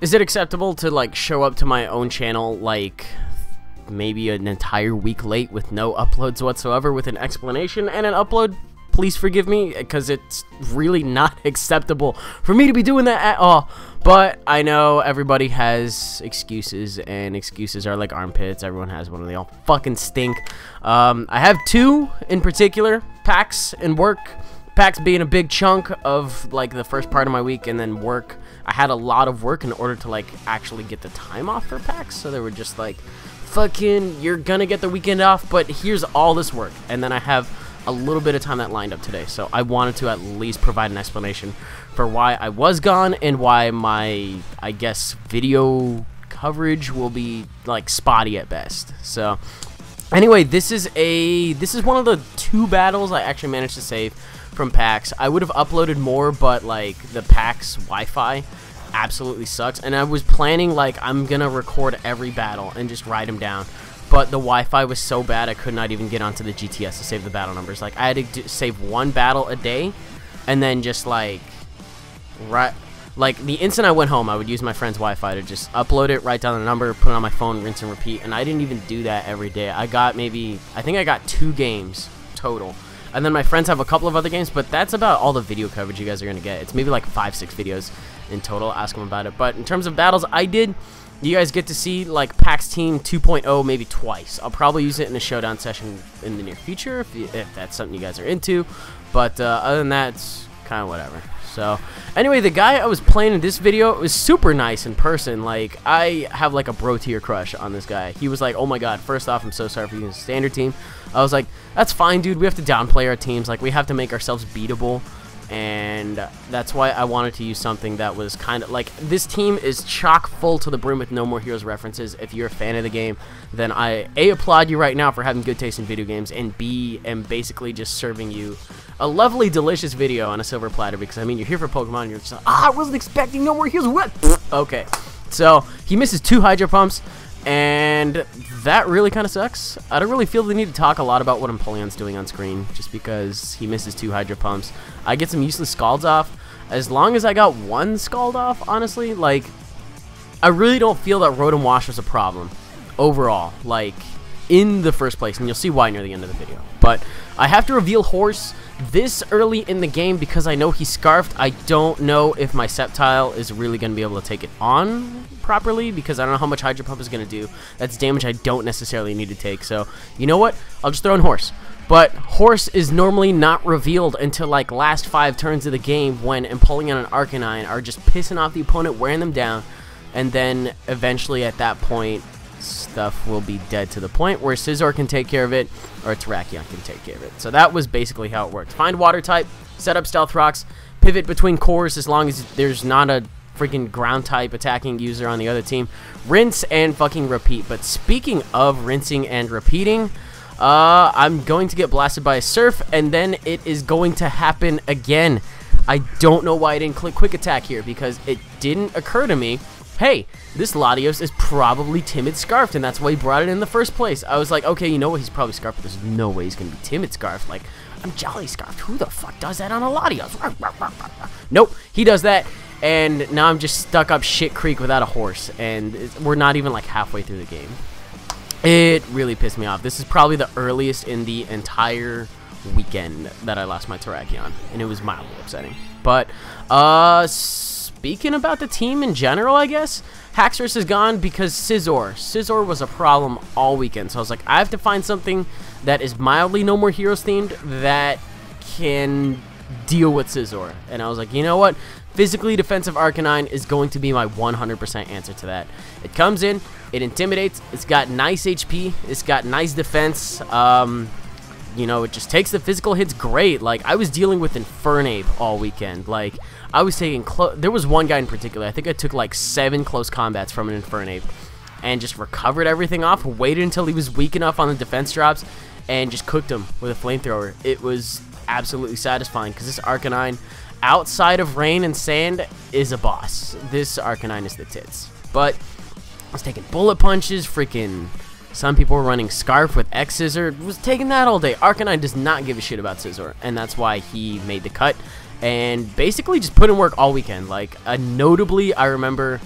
Is it acceptable to like show up to my own channel like maybe an entire week late with no uploads whatsoever with an explanation and an upload? Please forgive me, because it's really not acceptable for me to be doing that at all. But I know everybody has excuses, and excuses are like armpits. Everyone has one, and they all fucking stink. I have two in particular, PAX and work. PAX being a big chunk of like the first part of my week, and then work. I had a lot of work in order to like actually get the time off for PAX, so they were just like, fucking, you're gonna get the weekend off, but here's all this work. And then I have a little bit of time that lined up today, so I wanted to at least provide an explanation for why I was gone and why my, I guess, video coverage will be like spotty at best. So anyway, this is one of the two battles I actually managed to save from PAX. I would have uploaded more, but like the PAX Wi-Fi absolutely sucks, and I was planning like I'm gonna record every battle and just write them down, but the Wi-Fi was so bad I could not even get onto the GTS to save the battle numbers. Like I had to save one battle a day, and then just like the instant I went home, I would use my friend's Wi-Fi to just upload it, write down the number, put it on my phone, rinse and repeat. And I didn't even do that every day. I think I got 2 games total. And then my friends have a couple of other games, but that's about all the video coverage you guys are going to get. It's maybe like 5-6 videos in total. Ask them about it. But in terms of battles, you guys get to see like PAX Team 2.0 maybe twice. I'll probably use it in a showdown session in the near future if that's something you guys are into. But other than that, it's kind of whatever. So anyway, the guy I was playing in this video was super nice in person. Like, I have like a bro tier crush on this guy. He was like, oh my god, first off, I'm so sorry for using a standard team. I was like, that's fine, dude. We have to downplay our teams. Like, we have to make ourselves beatable. And that's why I wanted to use something that was kind of like, this team is chock full to the brim with No More Heroes references. If you're a fan of the game, then I applaud you right now for having good taste in video games, and B, am basically just serving you a lovely, delicious video on a silver platter, because I mean, you're here for Pokemon and you're just like, I wasn't expecting No More Heroes. What? Okay, so he misses 2 Hydro Pumps, and that really kind of sucks. I don't really feel the need to talk a lot about what Empoleon's doing on screen, just because he misses 2 Hydro Pumps. I get some useless Scalds off. As long as I got 1 Scald off, honestly, like, I really don't feel that Rotom Wash was a problem overall, like, in the first place, and you'll see why near the end of the video. But I have to reveal Horse this early in the game because I know he's Scarfed. I don't know if my Sceptile is really going to be able to take it on properly, because I don't know how much Hydro Pump is going to do. That's damage I don't necessarily need to take. So, you know what? I'll just throw in Horse. But Horse is normally not revealed until like last 5 turns of the game, when Empoleon and Arcanine are just pissing off the opponent, wearing them down, and then eventually at that point, stuff will be dead to the point where Scizor can take care of it, or Terrakion can take care of it. So that was basically how it worked. Find Water type, set up Stealth Rocks, pivot between cores as long as there's not a freaking ground type attacking user on the other team, rinse and fucking repeat. But speaking of rinsing and repeating, I'm going to get blasted by a Surf, and then it is going to happen again. I don't know why I didn't click Quick Attack here, because it didn't occur to me, hey, this Latios is probably Timid Scarfed, and that's why he brought it in the first place. I was like, okay, you know what, he's probably Scarfed, but there's no way he's going to be Timid Scarfed. Like, I'm Jolly Scarfed. Who the fuck does that on a Latios? Nope, he does that, and now I'm just stuck up shit creek without a Horse, and we're not even like halfway through the game. It really pissed me off. This is probably the earliest in the entire weekend that I lost my Terrakion, and it was mildly upsetting. But, speaking about the team in general, I guess, Haxorus is gone because Scizor was a problem all weekend. So I was like, I have to find something that is mildly No More Heroes themed that can deal with Scizor. And I was like, you know what? Physically defensive Arcanine is going to be my 100% answer to that. It comes in, it intimidates, it's got nice HP, it's got nice defense, you know, it just takes the physical hits great. Like, I was dealing with Infernape all weekend. Like, I was taking there was one guy in particular, I think I took like 7 close combats from an Infernape and just recovered everything off, waited until he was weak enough on the defense drops, and just cooked him with a flamethrower. It was absolutely satisfying, because this Arcanine, outside of rain and sand, is a boss. This Arcanine is the tits. But I was taking bullet punches, freaking, some people were running Scarf with X Scissor, was taking that all day. Arcanine does not give a shit about Scizor, and that's why he made the cut, and basically just put in work all weekend. Like, notably, I remember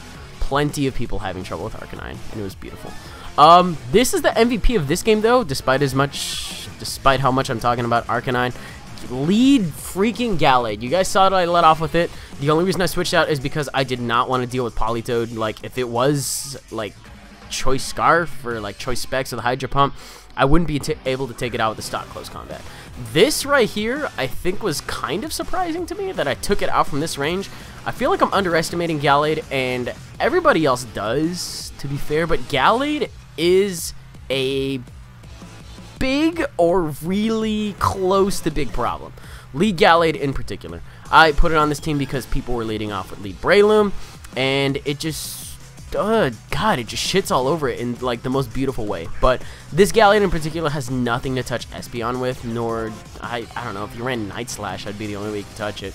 plenty of people having trouble with Arcanine, and it was beautiful. This is the MVP of this game, though, despite how much I'm talking about Arcanine. Lead freaking Gallade. You guys saw that I let off with it. The only reason I switched out is because I did not want to deal with Politoed. Like, if it was, like, Choice Scarf or, like, Choice Specs or the Hydro Pump, I wouldn't be able to take it out with the stock close combat. This right here, I think, was kind of surprising to me that I took it out from this range. I feel like I'm underestimating Gallade, and everybody else does, to be fair, but Gallade is a big or really close to big problem. Lead Gallade in particular. I put it on this team because people were leading off with lead Breloom, and it just, God, it just shits all over it in like the most beautiful way. But this Gallade in particular has nothing to touch Espeon with, nor, I don't know, if you ran Night Slash, I'd be the only way you could touch it.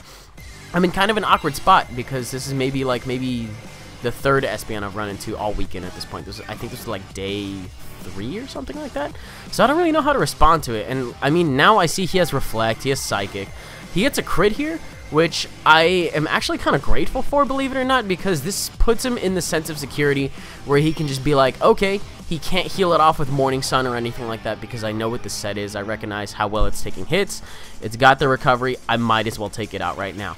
I'm in kind of an awkward spot because this is maybe the third Espeon I've run into all weekend at this point. I think this is like day 3 or something like that. So I don't really know how to respond to it. And I mean, now I see he has Reflect, he has Psychic. He gets a crit here, which I am actually kind of grateful for, believe it or not, because this puts him in the sense of security where he can just be like, okay, he can't heal it off with Morning Sun or anything like that because I know what the set is. I recognize how well it's taking hits. It's got the recovery. I might as well take it out right now.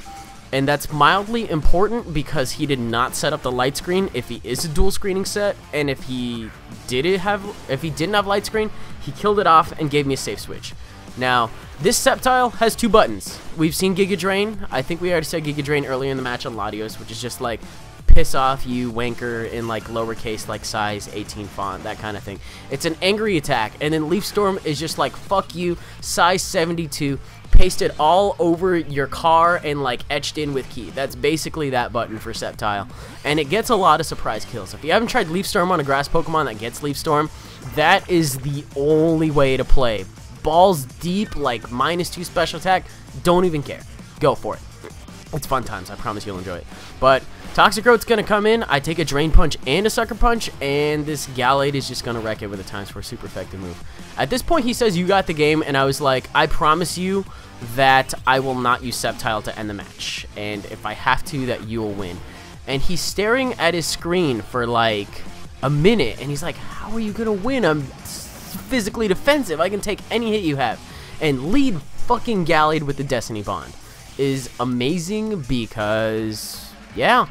And that's mildly important because he did not set up the light screen if he is a dual screening set, and if he didn't have light screen, he killed it off and gave me a safe switch. Now, this Sceptile has 2 buttons. We've seen Giga Drain. I think we already said Giga Drain earlier in the match on Latios, which is just like piss off you wanker in like lowercase like size 18 font, that kind of thing. It's an angry attack, and then Leaf Storm is just like fuck you, size 72, pasted all over your car and like etched in with key. That's basically that button for Sceptile, and it gets a lot of surprise kills. If you haven't tried Leaf Storm on a grass Pokemon that gets Leaf Storm, that is the only way to play. Balls deep, like -2 special attack, don't even care. Go for it. It's fun times, I promise you'll enjoy it. But Toxicroak's gonna come in, I take a Drain Punch and a Sucker Punch, and this Gallade is just gonna wreck it with a Times 4 super effective move. At this point, he says, you got the game, and I was like, I promise you that I will not use Sceptile to end the match, and if I have to, that you will win. And he's staring at his screen for like a minute, and he's like, how are you gonna win? I'm physically defensive. I can take any hit you have. And lead fucking Gallade with the Destiny Bond is amazing because, yeah,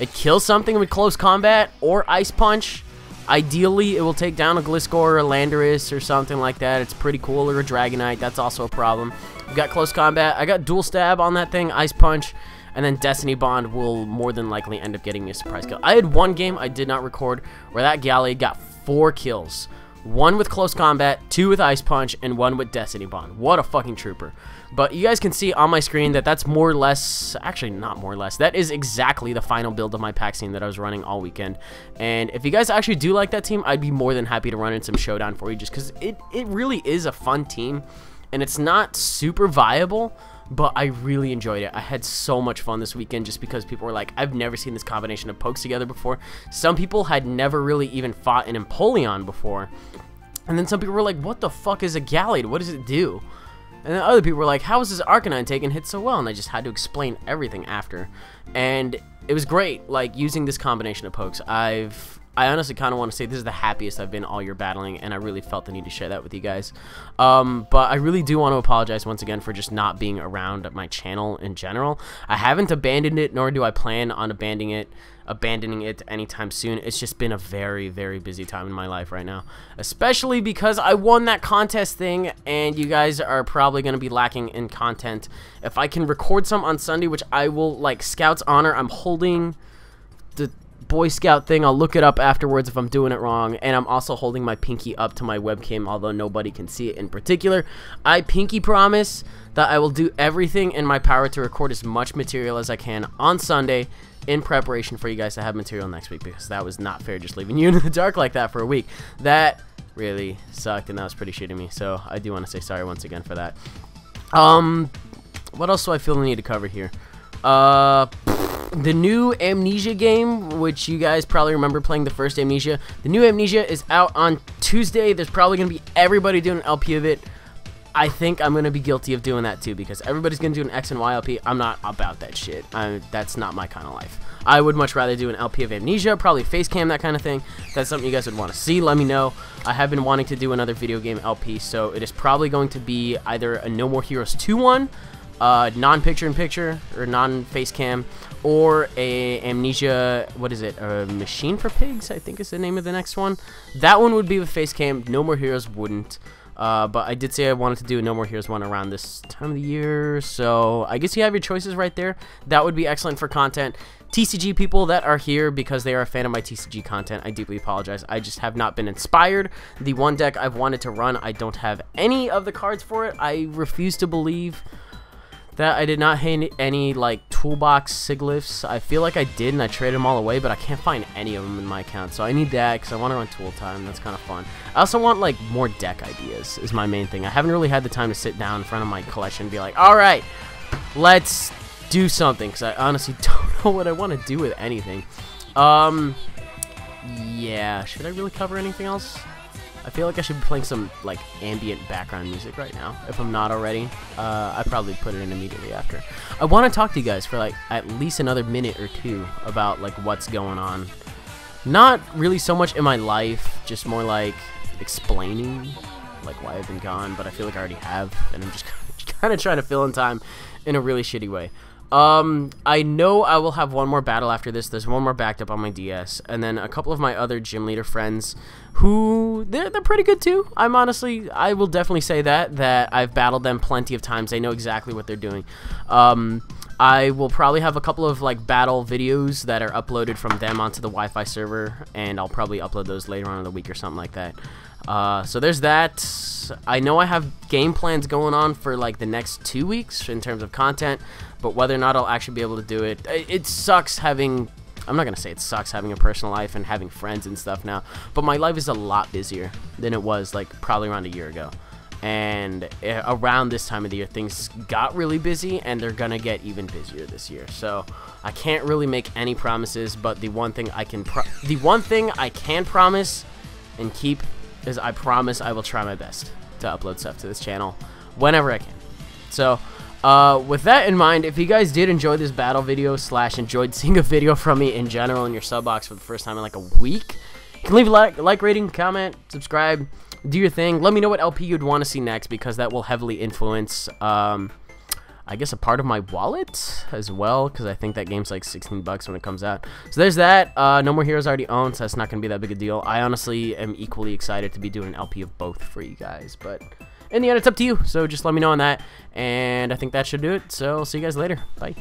it kills something with close combat or Ice Punch. Ideally, it will take down a Gliscor or a Landorus or something like that. It's pretty cool. Or a Dragonite. That's also a problem. We've got close combat. I got Dual Stab on that thing, Ice Punch, and then Destiny Bond will more than likely end up getting me a surprise kill. I had one game I did not record where that Gallade got 4 kills. 1 with close combat, 2 with Ice Punch, and 1 with Destiny Bond. What a fucking trooper. But you guys can see on my screen that that's more or less, actually not more or less, that is exactly the final build of my pack scene that I was running all weekend. And if you guys actually do like that team, I'd be more than happy to run in some Showdown for you just because it really is a fun team. And it's not super viable, but I really enjoyed it. I had so much fun this weekend just because people were like, I've never seen this combination of pokes together before. Some people had never really even fought an Empoleon before. And then some people were like, what the fuck is a Gallade? What does it do? And then other people were like, how is this Arcanine taking hits so well? And I just had to explain everything after. And it was great, like, using this combination of pokes. I honestly kind of want to say this is the happiest I've been all year battling, and I really felt the need to share that with you guys. But I really do want to apologize once again for just not being around my channel in general. I haven't abandoned it, nor do I plan on abandoning it anytime soon. It's just been a very, very busy time in my life right now, especially because I won that contest thing, and you guys are probably going to be lacking in content. If I can record some on Sunday, which I will, like, Scout's Honor, I'm holding the Boy Scout thing. I'll look it up afterwards if I'm doing it wrong, and I'm also holding my pinky up to my webcam, although nobody can see it in particular. I pinky promise that I will do everything in my power to record as much material as I can on Sunday in preparation for you guys to have material next week, because that was not fair just leaving you in the dark like that for a week. That really sucked, and that was pretty shitty of me, so I do want to say sorry once again for that. What else do I feel the need to cover here? The new Amnesia game, which you guys probably remember playing the first Amnesia. The new Amnesia is out on Tuesday. There's probably going to be everybody doing an LP of it. I think I'm going to be guilty of doing that too, because everybody's going to do an X and Y LP. I'm not about that shit. That's not my kind of life. I would much rather do an LP of Amnesia, probably face cam, that kind of thing. If that's something you guys would want to see, let me know. I have been wanting to do another video game LP, so it is probably going to be either a No More Heroes 2 one, non-picture-in-picture, or non-face cam, or a Amnesia, what is it, a Machine for Pigs, I think is the name of the next one. That one would be with face cam. No More Heroes wouldn't. But I did say I wanted to do a No More Heroes one around this time of the year, so I guess you have your choices right there. That would be excellent for content. TCG people that are here because they are a fan of my TCG content, I deeply apologize. I just have not been inspired. The one deck I've wanted to run, I don't have any of the cards for it. I refuse to believe that I did not hit any, like, toolbox Siglyphs. I feel like I did, and I traded them all away, but I can't find any of them in my account. So I need that, because I want to run Tool Time. That's kind of fun. I also want, like, more deck ideas is my main thing. I haven't really had the time to sit down in front of my collection and be like, all right, let's do something, because I honestly don't know what I want to do with anything. Yeah, should I really cover anything else? I feel like I should be playing some, like, ambient background music right now, if I'm not already. I probably put it in immediately after. I want to talk to you guys for, like, at least another minute or two about, like, what's going on. Not really so much in my life, just more, like, explaining, like, why I've been gone, but I feel like I already have, and I'm just kind of trying to fill in time in a really shitty way. I know I will have one more battle after this. There's one more backed up on my DS, and then a couple of my other gym leader friends who, they're pretty good too. I will definitely say that I've battled them plenty of times. They know exactly what they're doing. I will probably have a couple of, like, battle videos that are uploaded from them onto the Wi-Fi server, and I'll probably upload those later on in the week or something like that. So there's that. I know I have game plans going on for, like, the next 2 weeks in terms of content, but whether or not I'll actually be able to do it, it sucks having, I'm not going to say it sucks having a personal life and having friends and stuff now, but my life is a lot busier than it was, like, probably around a year ago. And around this time of the year, things got really busy, and they're going to get even busier this year. So I can't really make any promises, but the one thing I can promise and keep is I promise I will try my best to upload stuff to this channel whenever I can. So with that in mind, if you guys did enjoy this battle video / enjoyed seeing a video from me in general in your sub box for the first time in like a week, you can leave a like rating, comment, subscribe, do your thing. Let me know what LP you'd want to see next, because that will heavily influence I guess a part of my wallet as well, because I think that game's like 16 bucks when it comes out. So there's that. No More Heroes already owned, so that's not going to be that big a deal. I honestly am equally excited to be doing an LP of both for you guys, but in the end, it's up to you. So just let me know on that, and I think that should do it. So I'll see you guys later. Bye.